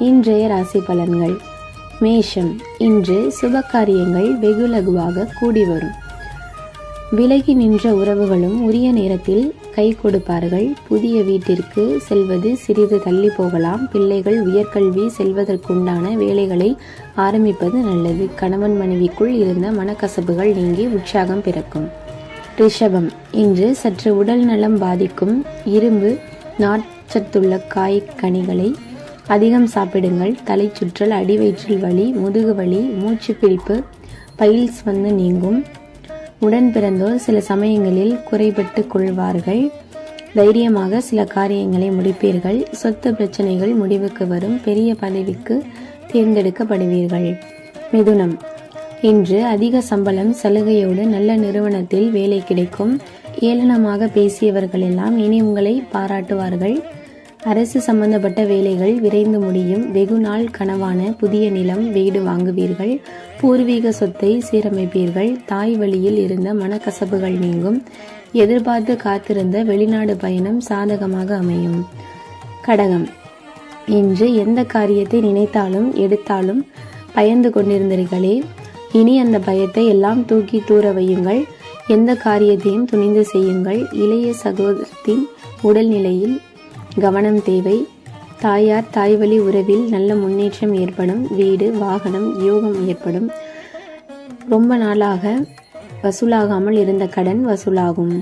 இன்றைய ராசி பலன்கள். மேஷம். இன்று சுபகாரியங்கள் வெகுலகுவாக கூடி வரும். விலகி நின்ற உறவுகளும் உரிய நேரத்தில் கை கொடுப்பார்கள். புதிய வீட்டிற்கு செல்வது சிறிது தள்ளி போகலாம். பிள்ளைகள் உயர்கல்வி செல்வதற்குண்டான வேலைகளை ஆரம்பிப்பது நல்லது. கணவன் மனைவிக்குள் இருந்த மனக்கசப்புகள் நீங்கி உற்சாகம் பிறக்கும். ரிஷபம். இன்று சற்று உடல் நலம் பாதிக்கும். இரும்பு நார்ச்சத்துள்ள கனிகளை அதிகம் சாப்பிடுங்கள். தலை சுற்றல், அடிவயிற்றில் வலி, முதுகு வலி, மூச்சு பிடிப்பு, பைல்ஸ் வந்து நீங்கும். உடன் பிறந்தோர் சில சமயங்களில் குறைபட்டு கொள்வார்கள். தைரியமாக சில காரியங்களை முடிப்பீர்கள். சொத்து பிரச்சனைகள் முடிவுக்கு வரும். பெரிய பதவிக்கு தேர்ந்தெடுக்கப்படுவீர்கள். மிதுனம். இன்று அதிக சம்பளம், சலுகையோடு நல்ல நிறுவனத்தில் வேலை கிடைக்கும். ஏளனமாக பேசியவர்களெல்லாம் இனி உங்களை பாராட்டுவார்கள். அரசு சம்பந்தப்பட்ட வேலைகள் விரைந்து முடியும். வெகு நாள் கனவான புதிய நிலம், வீடு வாங்குவீர்கள். பூர்வீக சொத்தை சீரமைப்பீர்கள். தாய் வழியில் இருந்த மனக்கசப்புகள் நீங்கும். எதிர்பார்த்து காத்திருந்த வெளிநாடு பயணம் சாதகமாக அமையும். கடகம். இன்று எந்த காரியத்தை நினைத்தாலும் எடுத்தாலும் பயந்து கொண்டிருந்தீர்களே, இனி அந்த பயத்தை எல்லாம் தூக்கி தூர வையுங்கள். எந்த காரியத்தையும் துணிந்து செய்யுங்கள். இளைய சகோதரத்தின் உடல்நிலையில் கவனம் தேவை. தாயார் தாய்வழி உறவில் நல்ல முன்னேற்றம் ஏற்படும். வீடு வாகனம் யோகம் ஏற்படும். ரொம்ப நாளாக வசூலாகாமல் இருந்த கடன் வசூலாகும்.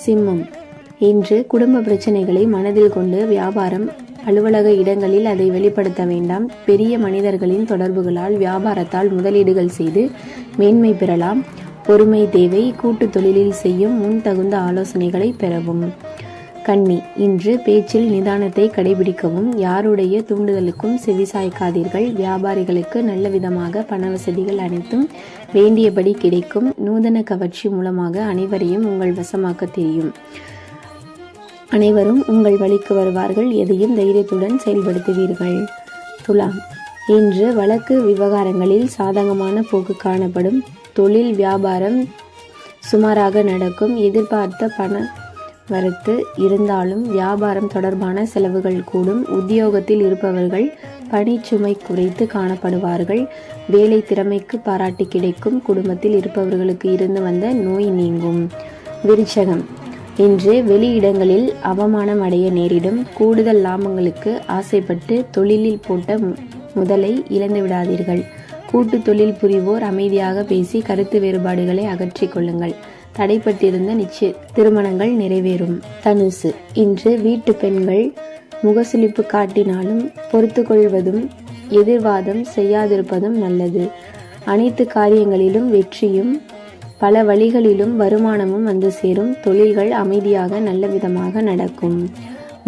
சிம்மம். இன்று குடும்ப பிரச்சனைகளை மனதில் கொண்டு வியாபாரம், அலுவலக இடங்களில் அதை வெளிப்படுத்த வேண்டாம். பெரிய மனிதர்களின் தொடர்புகளால் வியாபாரத்தால் முதலீடுகள் செய்து மேன்மை பெறலாம். பொறுமை தேவை. கூட்டு தொழிலில் செய்யும் முன் தகுந்த ஆலோசனைகளை பெறவும். கன்னி. இன்று பேச்சில் நிதானத்தை கடைபிடிக்கவும். யாருடைய தூண்டுதலுக்கும் செவிசாய்க்காதீர்கள். வியாபாரிகளுக்கு நல்ல விதமாக பண வசதிகள் அனைத்தும் வேண்டியபடி கிடைக்கும். நூதன கவர்ச்சி மூலமாக அனைவரையும் உங்கள் வசமாக்க தெரியும். அனைவரும் உங்கள் வழிக்கு வருவார்கள். எதையும் தைரியத்துடன் செயல்படுத்துவீர்கள். துலாம். இன்று வழக்கு விவகாரங்களில் சாதகமான போக்கு காணப்படும். தொழில் வியாபாரம் சுமாராக நடக்கும். எதிர்பார்த்த பண வரத்து இருந்தாலும் வியாபாரம் தொடர்பான செலவுகள் கூடும். உத்தியோகத்தில் இருப்பவர்கள் பணிச்சுமை குறைத்து காணப்படுவார்கள். வேலை திறமைக்கு பாராட்டு கிடைக்கும். குடும்பத்தில் இருப்பவர்களுக்கு இருந்து வந்த நோய் நீங்கும். விருச்சகம். இன்று வெளியிடங்களில் அவமானம் அடைய நேரிடும். கூடுதல் லாபங்களுக்கு ஆசைப்பட்டு தொழிலில் போட்ட முதலை இழந்து விடாதீர்கள். கூட்டு தொழில் புரிவோர் அமைதியாக பேசி கருத்து வேறுபாடுகளை அகற்றிக் கொள்ளுங்கள். தடைப்பட்டிருந்த நிச்சய திருமணங்கள் நிறைவேறும். தனுசு. இன்று வீட்டு பெண்கள் முகசுளிப்பு காட்டினாலும் பொறுத்து கொள்வதும் எதிர்வாதம் செய்யாதிருப்பதும் நல்லது. அனைத்து காரியங்களிலும் வெற்றியும் பல வழிகளிலும் வருமானமும் வந்து சேரும். தொழில்கள் அமைதியாக நல்ல விதமாக நடக்கும்.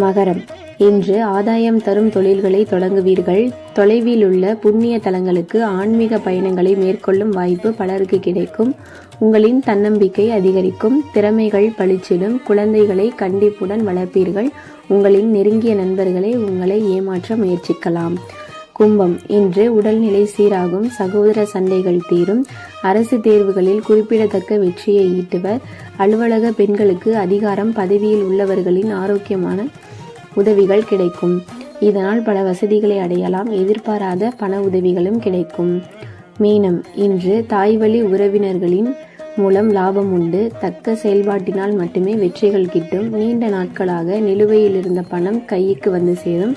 மகரம். இன்று ஆதாயம் தரும் தொழில்களை தொடங்குவீர்கள். தொலைவில் உள்ள புண்ணிய தலங்களுக்கு ஆன்மீக பயணங்களை மேற்கொள்ளும் வாய்ப்பு பலருக்கு கிடைக்கும். உங்களின் தன்னம்பிக்கை அதிகரிக்கும். திறமைகள் பளிச்சிடும். குழந்தைகளை கண்டிப்புடன் வளர்ப்பீர்கள். உங்களின் நெருங்கிய நண்பர்களை உங்களை ஏமாற்ற முயற்சிக்கலாம். கும்பம். இன்று உடல்நிலை சீராகும். சகோதர சண்டைகள் தீரும். அரசு தேர்வுகளில் குறிப்பிடத்தக்க வெற்றியை ஈட்டுவர். அலுவலக பெண்களுக்கு அதிகாரம் பதவியில் உள்ளவர்களின் ஆரோக்கியமான உதவிகள் கிடைக்கும். இதனால் பல வசதிகளை அடையலாம். எதிர்பாராத பண உதவிகளும் கிடைக்கும். மீனம். இன்று தாய்வழி உறவினர்களின் மூலம் லாபம் உண்டு. தக்க செயல்பாட்டினால் மட்டுமே வெற்றிகள் கிட்டும். நீண்ட நாட்களாக நிலுவையில் இருந்த பணம் கைக்கு வந்து சேரும்.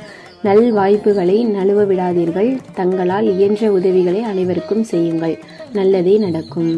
நல் வாய்ப்புகளை நழுவ விடாதீர்கள். தங்களால் இயன்ற உதவிகளை அனைவருக்கும் செய்யுங்கள். நல்லதே நடக்கும்.